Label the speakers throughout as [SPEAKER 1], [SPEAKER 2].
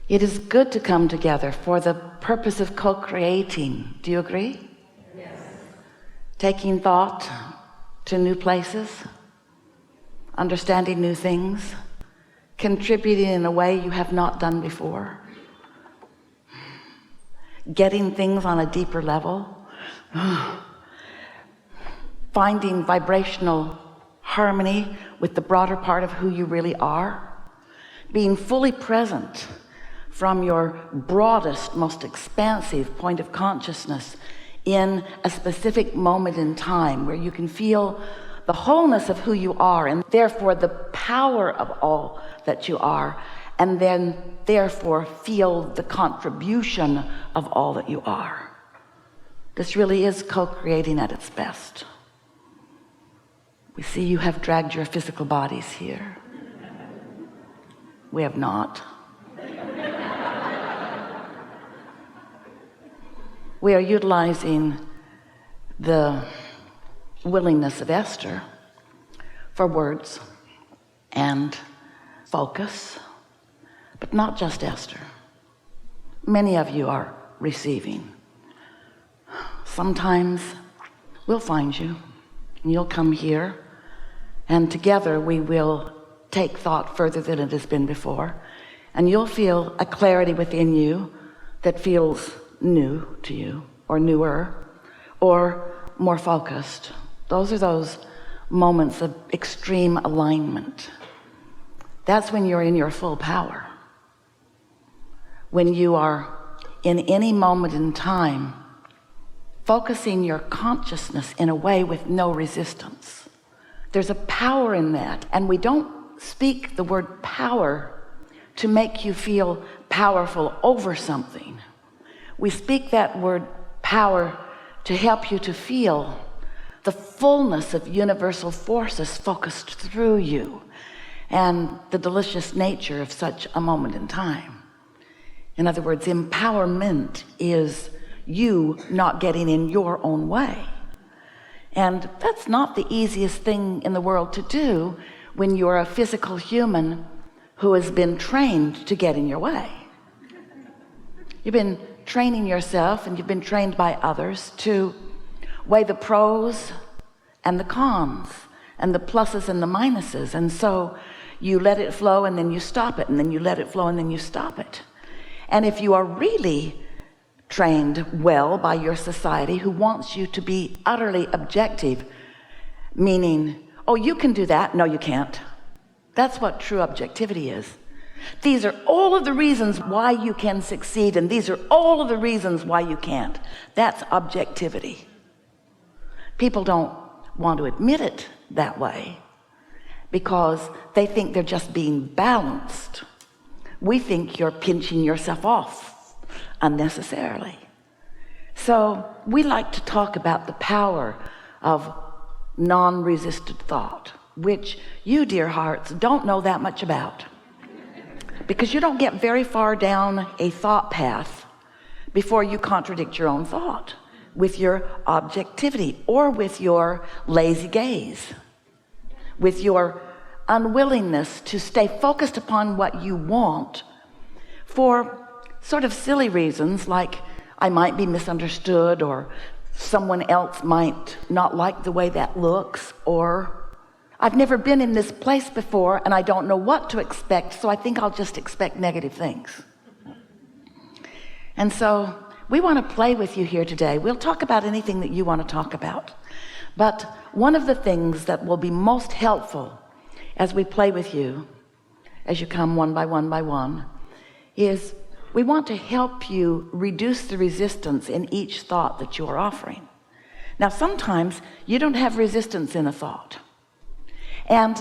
[SPEAKER 1] It is good to come together for the purpose of co-creating. Do you agree?
[SPEAKER 2] Yes.
[SPEAKER 1] Taking thought to new places, understanding new things, contributing in a way you have not done before, getting things on a deeper level, finding vibrational harmony with the broader part of who you really are, being fully present from your broadest, most expansive point of consciousness in a specific moment in time where you can feel the wholeness of who you are and therefore the power of all that you are, and then therefore feel the contribution of all that you are. This really is co-creating at its best. We see you have dragged your physical bodies here. We have not. We are utilizing the willingness of Esther for words and focus, but not just Esther. Many of you are receiving. Sometimes we'll find you and you'll come here, and together we will take thought further than it has been before, and you'll feel a clarity within you that feels new to you, or newer, or more focused. Those are those moments of extreme alignment. That's when you're in your full power. When you are in any moment in time focusing your consciousness in a way with no resistance. There's a power in that, and we don't speak the word power to make you feel powerful over something. We speak that word power to help you to feel the fullness of universal forces focused through you and the delicious nature of such a moment in time. In other words, empowerment is you not getting in your own way. And that's not the easiest thing in the world to do when you're a physical human who has been trained to get in your way. You've been training yourself, and you've been trained by others to weigh the pros and the cons and the pluses and the minuses, and so you let it flow and then you stop it, and then you let it flow and then you stop it. And if you are really trained well by your society, who wants you to be utterly objective, meaning, oh, you can do that, no you can't. That's what true objectivity is. These are all of the reasons why you can succeed, and these are all of the reasons why you can't. That's objectivity. People don't want to admit it that way because they think they're just being balanced. We think you're pinching yourself off unnecessarily. So we like to talk about the power of non-resisted thought, which you, dear hearts, don't know that much about, because you don't get very far down a thought path before you contradict your own thought with your objectivity, or with your lazy gaze, with your unwillingness to stay focused upon what you want for sort of silly reasons, like I might be misunderstood, or someone else might not like the way that looks, or I've never been in this place before and I don't know what to expect, so I think I'll just expect negative things. And so we want to play with you here today. We'll talk about anything that you want to talk about, but one of the things that will be most helpful as we play with you, as you come one by one, is we want to help you reduce the resistance in each thought that you're offering. Now, sometimes you don't have resistance in a thought, and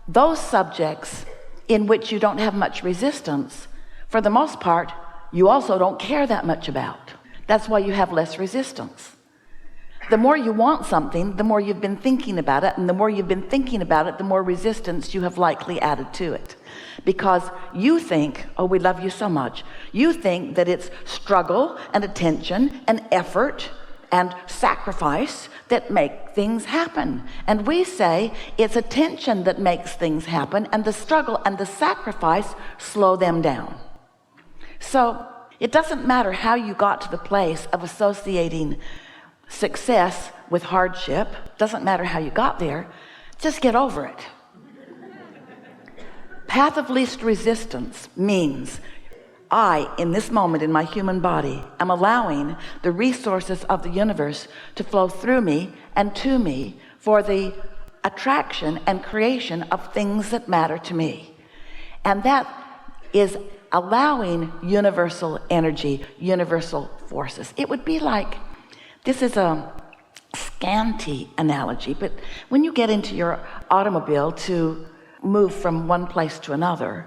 [SPEAKER 1] those subjects in which you don't have much resistance, for the most part, you also don't care that much about. That's why you have less resistance. The more you want something, the more you've been thinking about it, and the more you've been thinking about it, the more resistance you have likely added to it. Because you think, oh, we love you so much. You think that it's struggle and attention and effort and sacrifice that make things happen. And we say it's attention that makes things happen, and the struggle and the sacrifice slow them down. So it doesn't matter how you got to the place of associating success with hardship. Doesn't matter how you got there. Just get over it. Path of least resistance means I, in this moment in my human body, am allowing the resources of the universe to flow through me and to me for the attraction and creation of things that matter to me. And that is allowing universal energy, universal forces. It would be like, this is a scanty analogy, but when you get into your automobile to move from one place to another,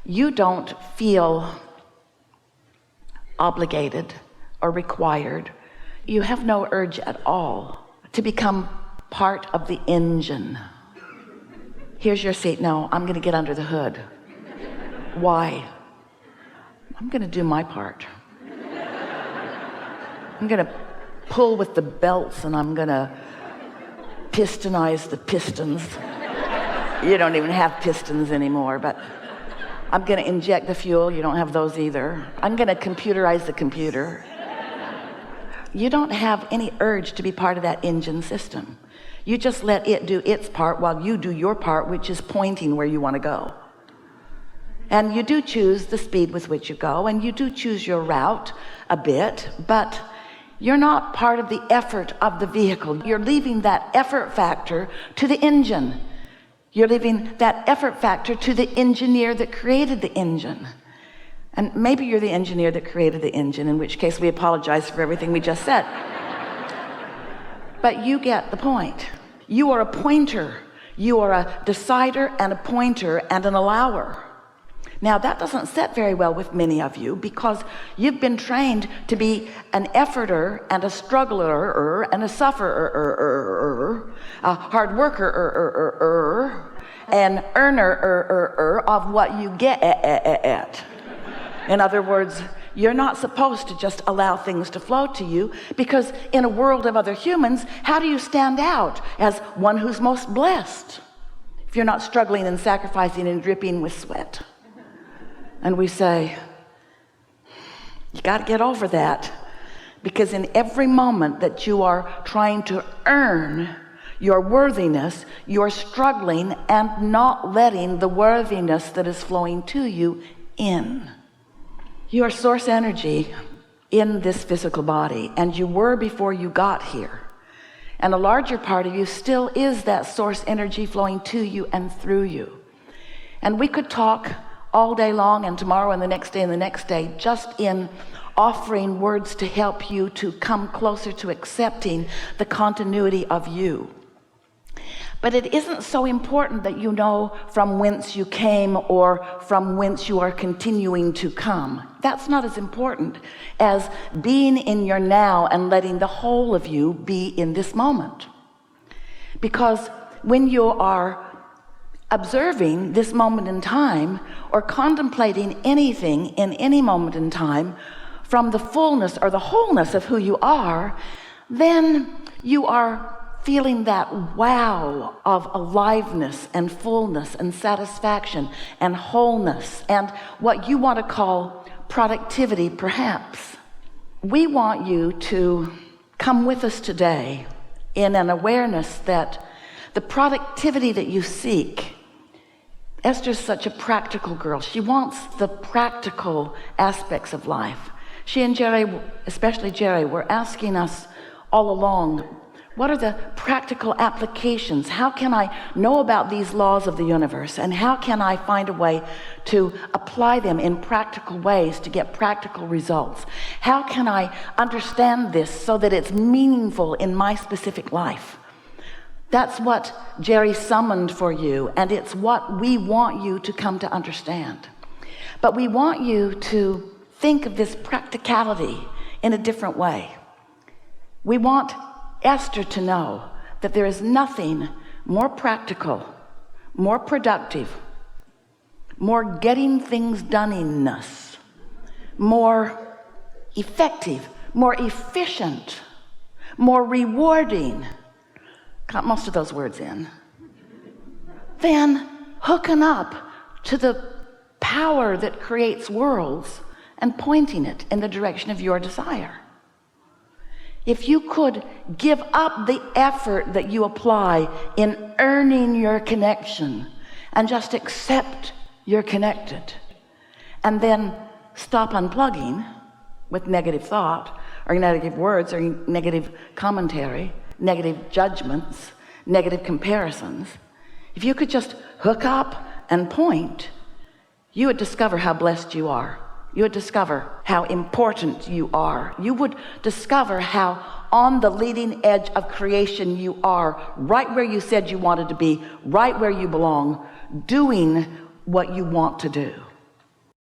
[SPEAKER 1] you don't feel obligated or required. You have no urge at all to become part of the engine. Here's your seat. No, I'm going to get under the hood. Why? I'm going to do my part. I'm going to pull with the belts, and I'm going to pistonize the pistons. You don't even have pistons anymore, but I'm going to inject the fuel. You don't have those either. I'm going to computerize the computer. You don't have any urge to be part of that engine system. You just let it do its part while you do your part, which is pointing where you want to go. And you do choose the speed with which you go, and you do choose your route a bit, but you're not part of the effort of the vehicle. You're leaving that effort factor to the engine. You're leaving that effort factor to the engineer that created the engine. And maybe you're the engineer that created the engine, in which case we apologize for everything we just said. But you get the point. You are a pointer. You are a decider and a pointer and an allower. Now, that doesn't set very well with many of you, because you've been trained to be an efforter and a struggler and a sufferer, a hard worker an earner of what you get. In other words, you're not supposed to just allow things to flow to you, because in a world of other humans, how do you stand out as one who's most blessed if you're not struggling and sacrificing and dripping with sweat? And we say, you got to get over that, because in every moment that you are trying to earn your worthiness, you're struggling and not letting the worthiness that is flowing to you in. You are source energy in this physical body, and you were before you got here. And a larger part of you still is that source energy flowing to you and through you. And we could talk all day long, and tomorrow and the next day and the next day, just in offering words to help you to come closer to accepting the continuity of you. But it isn't so important that you know from whence you came or from whence you are continuing to come. That's not as important as being in your now and letting the whole of you be in this moment. Because when you are observing this moment in time, or contemplating anything in any moment in time from the fullness or the wholeness of who you are, then you are feeling that wow of aliveness and fullness and satisfaction and wholeness and what you want to call productivity, perhaps. We want you to come with us today in an awareness that the productivity that you seek, Esther's such a practical girl. She wants the practical aspects of life. She and Jerry, especially Jerry, were asking us all along, what are the practical applications? How can I know about these laws of the universe? And how can I find a way to apply them in practical ways to get practical results? How can I understand this so that it's meaningful in my specific life? That's what Jerry summoned for you, and it's what we want you to come to understand. But we want you to think of this practicality in a different way. We want Esther to know that there is nothing more practical, more productive, more getting things done-inness, more effective, more efficient, more rewarding, got most of those words in, then hooking up to the power that creates worlds and pointing it in the direction of your desire. If you could give up the effort that you apply in earning your connection and just accept you're connected, and then stop unplugging with negative thought or negative words or negative commentary, negative judgments, negative comparisons, if you could just hook up and point, you would discover how blessed you are. You would discover how important you are. You would discover how on the leading edge of creation you are, right where you said you wanted to be, right where you belong, doing what you want to do.